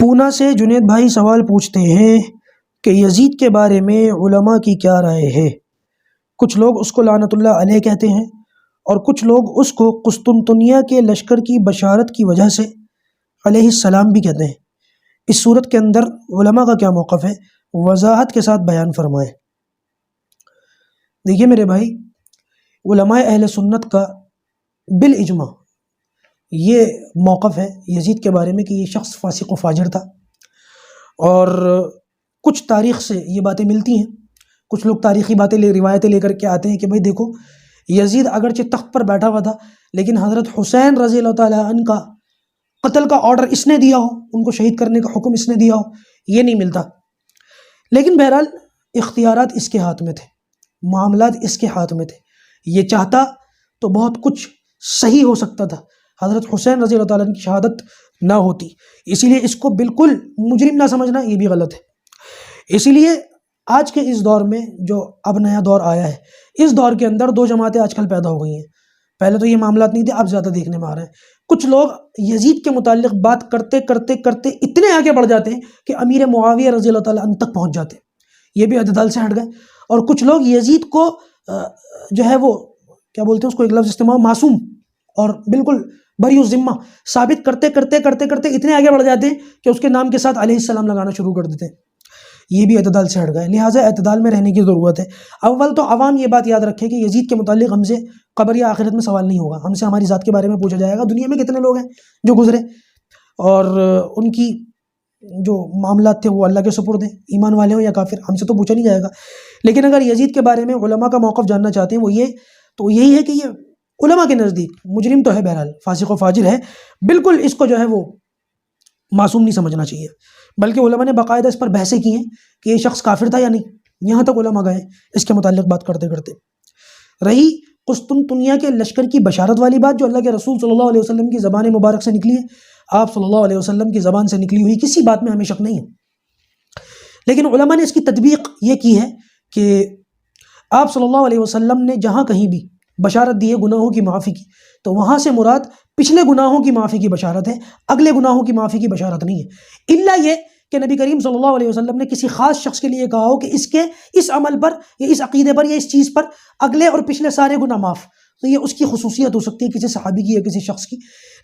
پونا سے جنید بھائی سوال پوچھتے ہیں کہ یزید کے بارے میں علماء کی کیا رائے ہے؟ کچھ لوگ اس کو لعنت اللہ علیہ کہتے ہیں اور کچھ لوگ اس کو قسطنطنیہ کے لشکر کی بشارت کی وجہ سے علیہ السلام بھی کہتے ہیں۔ اس صورت کے اندر علماء کا کیا موقف ہے؟ وضاحت کے ساتھ بیان فرمائیں۔ دیکھیے میرے بھائی، علماء اہل سنت کا بالاجماع یہ موقف ہے یزید کے بارے میں کہ یہ شخص فاسق و فاجر تھا، اور کچھ تاریخ سے یہ باتیں ملتی ہیں۔ کچھ لوگ تاریخی باتیں روایتیں لے کر کے آتے ہیں کہ بھائی دیکھو، یزید اگرچہ تخت پر بیٹھا ہوا تھا لیکن حضرت حسین رضی اللہ تعالیٰ عنہ کا قتل کا آرڈر اس نے دیا ہو، ان کو شہید کرنے کا حکم اس نے دیا ہو، یہ نہیں ملتا۔ لیکن بہرحال اختیارات اس کے ہاتھ میں تھے، معاملات اس کے ہاتھ میں تھے۔ یہ چاہتا تو بہت کچھ صحیح ہو سکتا تھا، حضرت حسین رضی اللہ تعالیٰ عنہ کی شہادت نہ ہوتی۔ اسی لیے اس کو بالکل مجرم نہ سمجھنا یہ بھی غلط ہے۔ اسی لیے آج کے اس دور میں جو اب نیا دور آیا ہے، اس دور کے اندر دو جماعتیں آج کل پیدا ہو گئی ہیں۔ پہلے تو یہ معاملات نہیں تھے، اب زیادہ دیکھنے میں آ رہے ہیں۔ کچھ لوگ یزید کے متعلق بات کرتے کرتے کرتے اتنے آگے بڑھ جاتے ہیں کہ امیر معاویہ رضی اللہ تعالیٰ عنہ تک پہنچ جاتے ہیں، یہ بھی اعتدال سے ہٹ گئے۔ اور کچھ لوگ یزید کو جو ہے وہ کیا بولتے ہیں، اس کو ایک لفظ استعمال، معصوم اور بالکل بری الذمہ ثابت کرتے کرتے کرتے کرتے اتنے آگے بڑھ جاتے ہیں کہ اس کے نام کے ساتھ علیہ السلام لگانا شروع کر دیتے ہیں۔ یہ بھی اعتدال سے ہٹ گئے۔ لہٰذا اعتدال میں رہنے کی ضرورت ہے۔ اول تو عوام یہ بات یاد رکھے کہ یزید کے متعلق ہم سے قبر یا آخرت میں سوال نہیں ہوگا، ہم سے ہماری ذات کے بارے میں پوچھا جائے گا۔ دنیا میں کتنے لوگ ہیں جو گزرے اور ان کی جو معاملات تھے وہ اللہ کے سپرد ہیں، ایمان والے ہوں یا کافر، ہم سے تو پوچھا نہیں جائے گا۔ لیکن اگر یزید کے بارے میں علماء کا موقف جاننا چاہتے ہیں وہ یہ تو یہی ہے کہ یہ علماء کے نزدیک مجرم تو ہے، بہرحال فاسق و فاجر ہے، بالکل اس کو جو ہے وہ معصوم نہیں سمجھنا چاہیے۔ بلکہ علماء نے باقاعدہ اس پر بحثیں کی ہیں کہ یہ شخص کافر تھا یا نہیں، یہاں تک علماء گئے اس کے متعلق بات کرتے کرتے۔ رہی قسطنطنیہ کے لشکر کی بشارت والی بات جو اللہ کے رسول صلی اللہ علیہ وسلم کی زبان مبارک سے نکلی ہے، آپ صلی اللہ علیہ وسلم کی زبان سے نکلی ہوئی کسی بات میں ہمیں شک نہیں ہے، لیکن علماء نے اس کی تطبیق یہ کی ہے کہ آپ صلی اللہ علیہ وسلم نے جہاں کہیں بھی بشارت دی ہے گناہوں کی معافی کی، تو وہاں سے مراد پچھلے گناہوں کی معافی کی بشارت ہے، اگلے گناہوں کی معافی کی بشارت نہیں ہے۔ الا یہ کہ نبی کریم صلی اللہ علیہ وسلم نے کسی خاص شخص کے لیے کہا ہو کہ اس کے اس عمل پر یا اس عقیدے پر یا اس چیز پر اگلے اور پچھلے سارے گناہ معاف، تو یہ اس کی خصوصیت ہو سکتی ہے کسی صحابی کی یا کسی شخص کی۔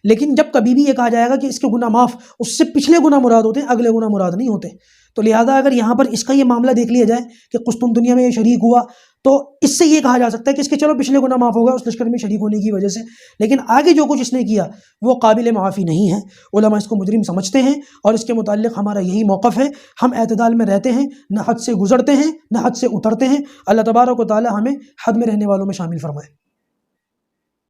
لیکن جب کبھی بھی یہ کہا جائے گا کہ اس کے گناہ معاف، اس سے پچھلے گناہ مراد ہوتے ہیں، اگلے گناہ مراد نہیں ہوتے۔ تو لہذا اگر یہاں پر اس کا یہ معاملہ دیکھ لیا جائے کہ قسطنطنیہ میں یہ شریک ہوا، تو اس سے یہ کہا جا سکتا ہے کہ اس کے چلو پچھلے گناہ معاف ہو گئے اس لشکر میں شریک ہونے کی وجہ سے، لیکن آگے جو کچھ اس نے کیا وہ قابل معافی نہیں ہے۔ علماء اس کو مجرم سمجھتے ہیں اور اس کے متعلق ہمارا یہی موقف ہے۔ ہم اعتدال میں رہتے ہیں، نہ حد سے گزرتے ہیں نہ حد سے اترتے ہیں۔ اللہ تبارک و تعالی ہمیں حد میں رہنے والوں میں شامل فرمائے۔